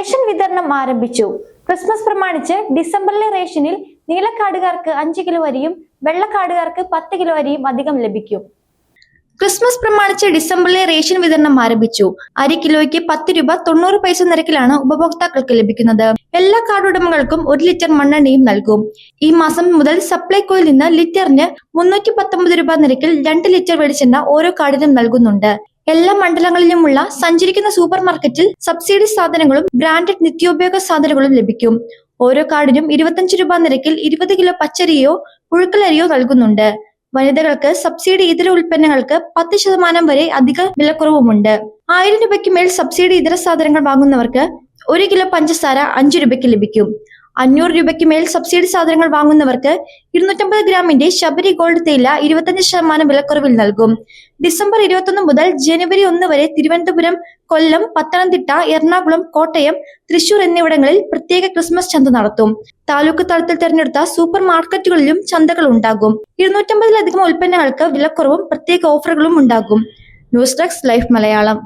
Ration വിതരണം ആരംഭിച്ചു. Christmas പ്രമാണിച്ച് ഡിസംബറിലെ റേഷനിൽ നീലക്കാർഡുകാർക്ക് 5 കിലോ അരിയും വെള്ളക്കാർഡുകാർക്ക് 10 കിലോ അരിയും അധികം ലഭിക്കും. ക്രിസ്മസ് പ്രമാണിച്ച് ഡിസംബറിലെ റേഷൻ വിതരണം ആരംഭിച്ചു. അരി കിലോയ്ക്ക് 10 രൂപ 90 പൈസ നിരക്കിലാണ് ഉപഭോക്താക്കൾക്ക് ലഭിക്കുന്നത്. എല്ലാ കാർഡ് ഉടമകൾക്കും 1 ലിറ്റർ മണ്ണെണ്ണയും നൽകും. ഈ മാസം മുതൽ സപ്ലൈകോയിൽ നിന്ന് ലിറ്ററിന് 319 രൂപ നിരക്കിൽ 2 ലിറ്റർ വെളിച്ചെണ്ണ ഓരോ കാർഡിനും നൽകുന്നുണ്ട്. എല്ലാ മണ്ഡലങ്ങളിലുമുള്ള സഞ്ചരിക്കുന്ന സൂപ്പർ മാർക്കറ്റിൽ സബ്സിഡി സാധനങ്ങളും ബ്രാൻഡഡ് നിത്യോപയോഗ സാധനങ്ങളും ലഭിക്കും. ഓരോ കാർഡിനും 25 രൂപ നിരക്കിൽ 20 കിലോ പച്ചരിയോ പുഴുക്കലരിയോ നൽകുന്നുണ്ട്. വനിതകൾക്ക് സബ്സിഡി ഇതര ഉൽപ്പന്നങ്ങൾക്ക് 10% വരെ അധിക വിലക്കുറവുമുണ്ട്. 1000 രൂപയ്ക്ക് മേൽ സബ്സിഡി ഇതര സാധനങ്ങൾ വാങ്ങുന്നവർക്ക് 1 കിലോ പഞ്ചസാര 5 രൂപയ്ക്ക് ലഭിക്കും. 500 രൂപയ്ക്ക് മേൽ സബ്സിഡി സാധനങ്ങൾ വാങ്ങുന്നവർക്ക് 250 ഗ്രാമിന്റെ ശബരി ഗോൾഡ് തേയില 25% വിലക്കുറവിൽ നൽകും. ഡിസംബർ 21 മുതൽ ജനുവരി 1 വരെ തിരുവനന്തപുരം, കൊല്ലം, പത്തനംതിട്ട, എറണാകുളം, കോട്ടയം, തൃശൂർ എന്നിവിടങ്ങളിൽ പ്രത്യേക ക്രിസ്മസ് ചന്ത നടത്തും. താലൂക്ക് തലത്തിൽ തെരഞ്ഞെടുത്ത സൂപ്പർ മാർക്കറ്റുകളിലും ചന്തകൾ ഉണ്ടാകും. 250-ലധികം ഉൽപ്പന്നങ്ങൾക്ക് വിലക്കുറവും പ്രത്യേക ഓഫറുകളും ഉണ്ടാകും. News desk life Malayalam.